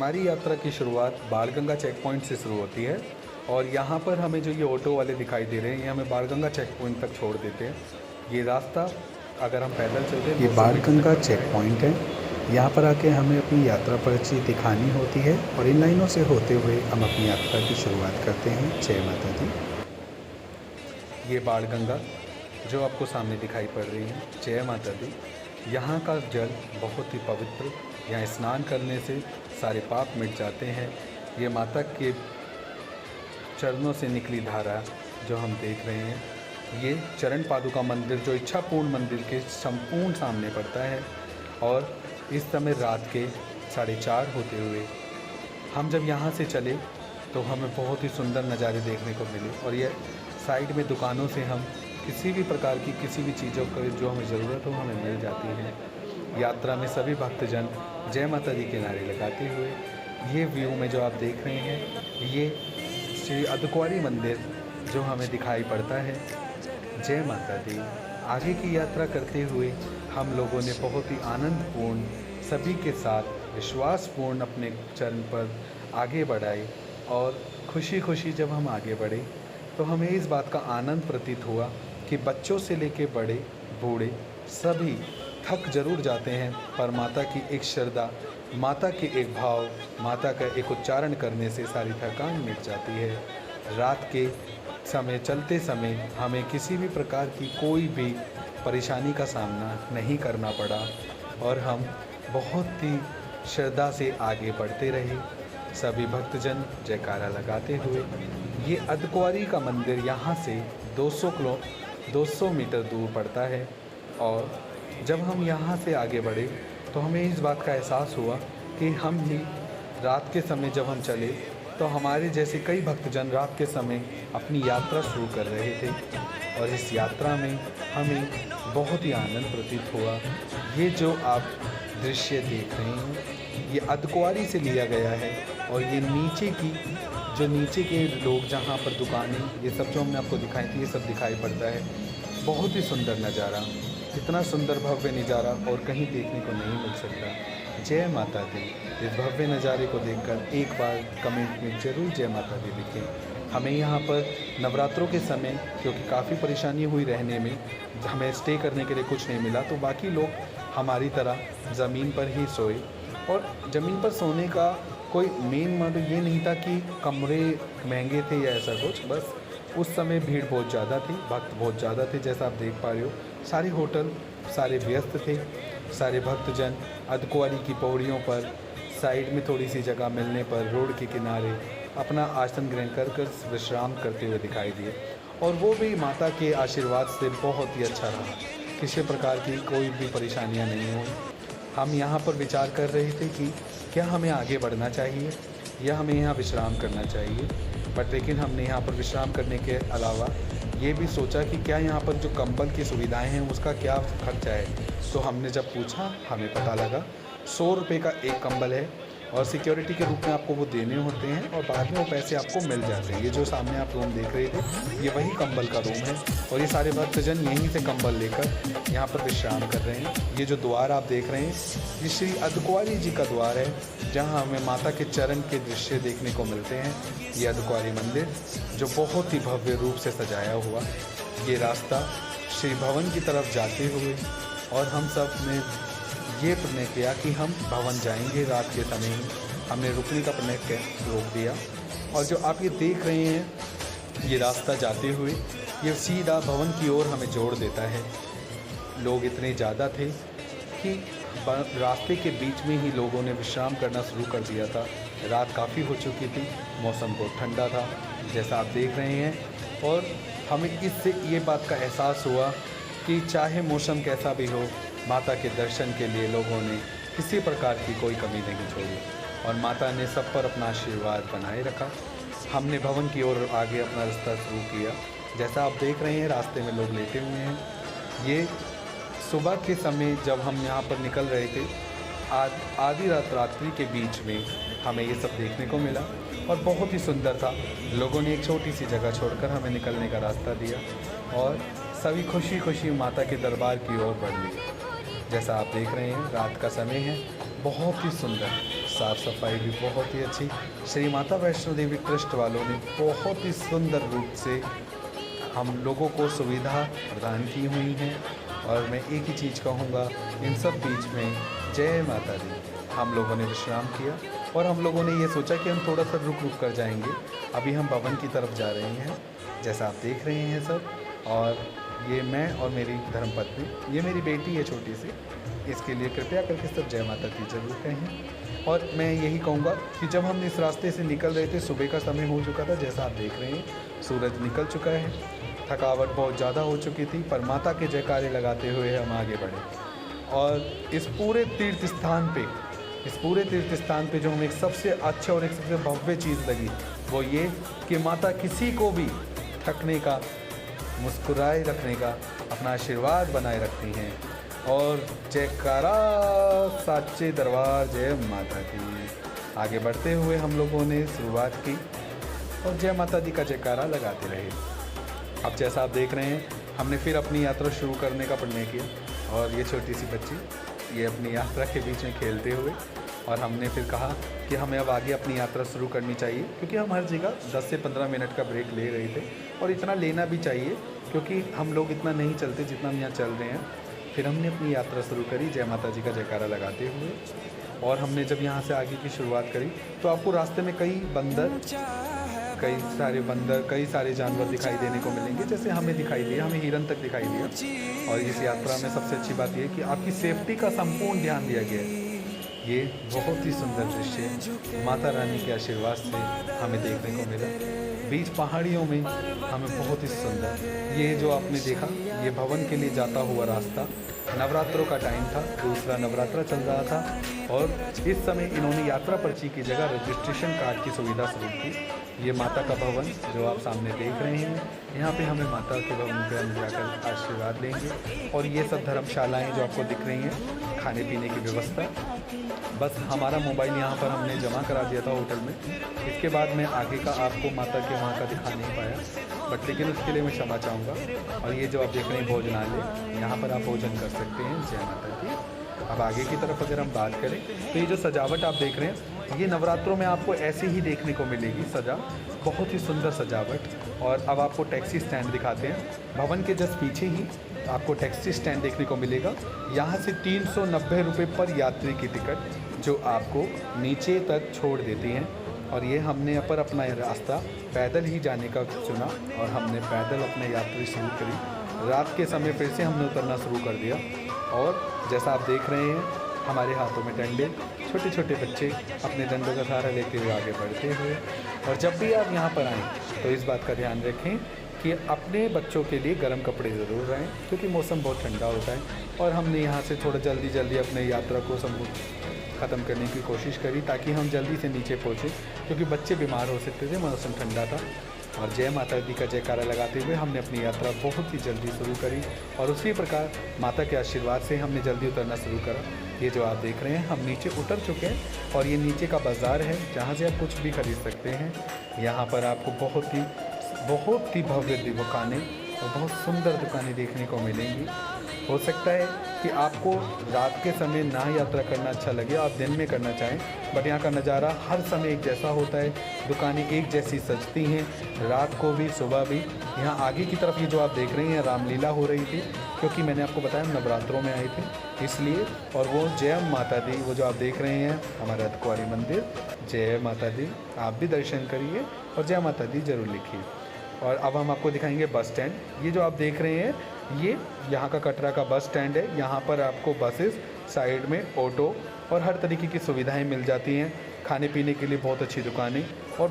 हमारी यात्रा की शुरुआत बाणगंगा चेक पॉइंट से शुरू होती है और यहाँ पर हमें जो ये ऑटो वाले दिखाई दे रहे हैं ये हमें बाणगंगा चेक पॉइंट तक छोड़ देते हैं। ये रास्ता अगर हम पैदल चलते हैं, ये बाणगंगा चेक पॉइंट है। यहाँ पर आके हमें अपनी यात्रा पर्ची दिखानी होती है और इन लाइनों से होते हुए हम अपनी यात्रा की शुरुआत करते हैं। जय माता दी। ये बाणगंगा जो आपको सामने दिखाई पड़ रही है, जय माता दी। यहाँ का जल बहुत ही पवित्र, यहाँ स्नान करने से सारे पाप मिट जाते हैं। ये माता के चरणों से निकली धारा जो हम देख रहे हैं, ये चरण पादुका मंदिर जो इच्छापूर्ण मंदिर के संपूर्ण सामने पड़ता है। और इस समय रात के 4:30 होते हुए हम जब यहाँ से चले तो हमें बहुत ही सुंदर नज़ारे देखने को मिले और ये साइड में दुकानों से हम किसी भी प्रकार की किसी भी चीज़ों को जो हमें ज़रूरत हो हमें मिल जाती है। यात्रा में सभी भक्तजन जय माता दी के नारे लगाते हुए ये व्यू में जो आप देख रहे हैं, ये श्री अर्धकुंवारी मंदिर जो हमें दिखाई पड़ता है। जय माता दी। आगे की यात्रा करते हुए हम लोगों ने बहुत ही आनंदपूर्ण सभी के साथ विश्वासपूर्ण अपने चरण पर आगे बढ़ाए और खुशी खुशी जब हम आगे बढ़े तो हमें इस बात का आनंद प्रतीत हुआ कि बच्चों से लेके बड़े बूढ़े सभी थक जरूर जाते हैं, पर माता की एक श्रद्धा, माता के एक भाव, माता का एक उच्चारण करने से सारी थकान मिट जाती है। रात के समय चलते समय हमें किसी भी प्रकार की कोई भी परेशानी का सामना नहीं करना पड़ा और हम बहुत ही श्रद्धा से आगे बढ़ते रहे। सभी भक्तजन जयकारा लगाते हुए ये अर्धकुंवारी का मंदिर यहाँ से 200 मीटर दूर पड़ता है। और जब हम यहाँ से आगे बढ़े तो हमें इस बात का एहसास हुआ कि हम भी रात के समय जब हम चले तो हमारे जैसे कई भक्तजन रात के समय अपनी यात्रा शुरू कर रहे थे और इस यात्रा में हमें बहुत ही आनंद प्रतीत हुआ। ये जो आप दृश्य देख रहे हैं ये अर्धकुंवारी से लिया गया है और ये नीचे के लोग जहाँ पर दुकानें ये सब जो हमने आपको दिखाई थी ये सब दिखाई पड़ता है। बहुत ही सुंदर नज़ारा, इतना सुंदर भव्य नज़ारा और कहीं देखने को नहीं मिल सकता। जय माता दी। इस भव्य नज़ारे को देखकर एक बार कमेंट में ज़रूर जय माता दी लिखें। हमें यहाँ पर नवरात्रों के समय क्योंकि काफ़ी परेशानी हुई रहने में, हमें स्टे करने के लिए कुछ नहीं मिला तो बाकी लोग हमारी तरह ज़मीन पर ही सोए। और ज़मीन पर सोने का कोई मेन मतलब ये नहीं था कि कमरे महंगे थे या ऐसा कुछ, बस उस समय भीड़ बहुत ज़्यादा थी, भक्त बहुत ज़्यादा थे। जैसा आप देख पा रहे हो सारे होटल सारे व्यस्त थे। सारे भक्तजन अर्धकुंवारी की पौड़ियों पर साइड में थोड़ी सी जगह मिलने पर रोड के किनारे अपना आसन ग्रहण कर विश्राम करते हुए दिखाई दिए और वो भी माता के आशीर्वाद से बहुत ही अच्छा रहा। किसी प्रकार की कोई भी परेशानियां नहीं हुई। हम यहाँ पर विचार कर रहे थे कि क्या हमें आगे बढ़ना चाहिए या हमें यहाँ विश्राम करना चाहिए, बट लेकिन हमने यहाँ पर विश्राम करने के अलावा ये भी सोचा कि क्या यहाँ पर जो कंबल की सुविधाएं हैं उसका क्या खर्चा है। तो हमने जब पूछा हमें पता लगा 100 रुपये का एक कंबल है और सिक्योरिटी के रूप में आपको वो देने होते हैं और बाद में वो पैसे आपको मिल जाते हैं। ये जो सामने आप रूम देख रहे थे ये वही कंबल का रूम है और ये सारे भक्तजन यहीं से कंबल लेकर यहाँ पर विश्राम कर रहे हैं। ये जो द्वार आप देख रहे हैं ये श्री अर्धकुंवारी जी का द्वार है जहाँ हमें माता के चरण के दृश्य देखने को मिलते हैं। ये अर्धकुंवारी मंदिर जो बहुत ही भव्य रूप से सजाया हुआ, ये रास्ता श्री भवन की तरफ जाते हुए और हम सब ने ये प्रणय किया कि हम भवन जाएंगे रात के समय ही। हमने रुकने का प्रणय रोक दिया और जो आप ये देख रहे हैं ये रास्ता जाते हुए ये सीधा भवन की ओर हमें जोड़ देता है। लोग इतने ज़्यादा थे कि रास्ते के बीच में ही लोगों ने विश्राम करना शुरू कर दिया था। रात काफ़ी हो चुकी थी, मौसम बहुत ठंडा था जैसा आप देख रहे हैं और हमें इससे ये बात का एहसास हुआ कि चाहे मौसम कैसा भी हो, माता के दर्शन के लिए लोगों ने किसी प्रकार की कोई कमी नहीं छोड़ी और माता ने सब पर अपना आशीर्वाद बनाए रखा। हमने भवन की ओर आगे अपना रास्ता शुरू किया। जैसा आप देख रहे हैं रास्ते में लोग लेटे हुए हैं। ये सुबह के समय जब हम यहाँ पर निकल रहे थे आधी रात्रि के बीच में हमें ये सब देखने को मिला और बहुत ही सुंदर था। लोगों ने एक छोटी सी जगह छोड़कर हमें निकलने का रास्ता दिया और सभी खुशी खुशी माता के दरबार की ओर बढ़ लिए। जैसा आप देख रहे हैं रात का समय है, बहुत ही सुंदर साफ़ सफाई भी बहुत ही अच्छी। श्री माता वैष्णो देवी ट्रस्ट वालों ने बहुत ही सुंदर रूप से हम लोगों को सुविधा प्रदान की हुई है। और मैं एक ही चीज़ कहूँगा, इन सब बीच में जय माता दी। हम लोगों ने विश्राम किया और हम लोगों ने ये सोचा कि हम थोड़ा सा रुक कर जाएंगे। अभी हम भवन की तरफ जा रहे हैं, जैसा आप देख रहे हैं सब। और ये मैं और मेरी धर्मपत्नी, ये मेरी बेटी है छोटी सी, इसके लिए कृपया करके सब जय माता दी जरूर कहें। और मैं यही कहूँगा कि जब हम इस रास्ते से निकल रहे थे, सुबह का समय हो चुका था, जैसा आप देख रहे हैं सूरज निकल चुका है, थकावट बहुत ज़्यादा हो चुकी थी, पर माता के जयकारे लगाते हुए हम आगे बढ़े। और इस पूरे तीर्थ स्थान पे जो हमें एक सबसे अच्छा और एक सबसे भव्य चीज़ लगी, वो ये कि माता किसी को भी थकने का, मुस्कुराए रखने का, अपना आशीर्वाद बनाए रखती हैं। और जयकारा साचे दरबार जय माता की। आगे बढ़ते हुए हम लोगों ने शुरुआत की और जय माता दी का जयकारा लगाते रहे। अब जैसा आप देख रहे हैं, हमने फिर अपनी यात्रा शुरू करने का निर्णय किया। और ये छोटी सी बच्ची, ये अपनी यात्रा के बीच में खेलते हुए, और हमने फिर कहा कि हमें अब आगे अपनी यात्रा शुरू करनी चाहिए, क्योंकि हम हर जगह 10 से 15 मिनट का ब्रेक ले रहे थे और इतना लेना भी चाहिए, क्योंकि हम लोग इतना नहीं चलते जितना हम यहाँ चल रहे हैं। फिर हमने अपनी यात्रा शुरू करी जय माता जी का जयकारा लगाते हुए। और हमने जब यहाँ से आगे की शुरुआत करी तो आपको रास्ते में कई सारे जानवर दिखाई देने को मिलेंगे, जैसे हमें दिखाई दिया, हमें हिरन तक दिखाई दिया। और इस यात्रा में सबसे अच्छी बात यह कि आपकी सेफ्टी का संपूर्ण ध्यान दिया गया है। ये बहुत ही सुंदर दृश्य माता रानी के आशीर्वाद से हमें देखने को मिला। बीच पहाड़ियों में हमें बहुत ही सुंदर, ये जो आपने देखा, ये भवन के लिए जाता हुआ रास्ता, नवरात्रों का टाइम था, दूसरा नवरात्रा चल रहा था। और इस समय इन्होंने यात्रा पर्ची की जगह रजिस्ट्रेशन कार्ड की सुविधा शुरू की। ये माता का भवन जो आप सामने देख रहे हैं, यहाँ पे हमें माता के भवन पे हम जाकर आशीर्वाद लेंगे। और ये सब धर्मशालाएँ जो आपको दिख रही हैं, खाने पीने की व्यवस्था। बस हमारा मोबाइल यहाँ पर हमने जमा करा दिया था होटल में। इसके बाद मैं आगे का आपको माता के वहाँ का दिखा नहीं पाया, बट लेकिन उसके लिए मैं क्षमा चाहूँगा। और ये जो आप देख रहे हैं भोजनालय, यहाँ पर आप भोजन कर सकते हैं जय माता की। अब आगे की तरफ अगर हम बात करें तो ये जो सजावट आप देख रहे हैं, ये नवरात्रों में आपको ऐसे ही देखने को मिलेगी सजा, बहुत ही सुंदर सजावट। और अब आपको टैक्सी स्टैंड दिखाते हैं। भवन के जस्ट पीछे ही आपको टैक्सी स्टैंड देखने को मिलेगा। यहाँ से 390 रुपये पर यात्री की टिकट जो आपको नीचे तक छोड़ देती हैं। और ये हमने पर अपना रास्ता पैदल ही जाने का चुना और हमने पैदल अपनी यात्रा शुरू करी। रात के समय फिर से हमने उतरना शुरू कर दिया। और जैसा आप देख रहे हैं, हमारे हाथों में डंडे, छोटे छोटे बच्चे अपने डंडों का सहारा लेते हुए आगे बढ़ते हुए। और जब भी आप यहाँ पर आएँ तो इस बात का ध्यान रखें कि अपने बच्चों के लिए गर्म कपड़े ज़रूर रहें, क्योंकि मौसम बहुत ठंडा होता है। और हमने यहाँ से थोड़ा जल्दी अपने यात्रा को ख़त्म करने की कोशिश करी ताकि हम जल्दी से नीचे पहुँचें, क्योंकि बच्चे बीमार हो सकते थे, मौसम ठंडा था। और जय माता दी का जयकारा लगाते हुए हमने अपनी यात्रा बहुत ही जल्दी शुरू करी। और उसी प्रकार माता के आशीर्वाद से हमने जल्दी उतरना शुरू करा। ये जो आप देख रहे हैं, हम नीचे उतर चुके हैं और ये नीचे का बाज़ार है जहाँ से आप कुछ भी खरीद सकते हैं। यहाँ पर आपको बहुत ही भव्य दुकानें और बहुत सुंदर दुकानें देखने को मिलेंगी। हो सकता है कि आपको रात के समय ना यात्रा करना अच्छा लगे, आप दिन में करना चाहें, बट यहाँ का नज़ारा हर समय एक जैसा होता है। दुकानें एक जैसी सजती हैं, रात को भी सुबह भी। यहाँ आगे की तरफ ये जो आप देख रहे हैं, रामलीला हो रही थी, क्योंकि मैंने आपको बताया नवरात्रों में आए थे इसलिए। और वो जय माता दी, वो जो आप देख रहे हैं हमारा कुंवारी मंदिर, जय माता दी, आप भी दर्शन करिए और जय माता दी ज़रूर लिखिए। और अब हम आपको दिखाएंगे बस स्टैंड। ये जो आप देख रहे हैं, ये यहाँ का कटरा का बस स्टैंड है। यहाँ पर आपको बसेस, साइड में ऑटो और हर तरीके की सुविधाएं मिल जाती हैं। खाने पीने के लिए बहुत अच्छी दुकानें और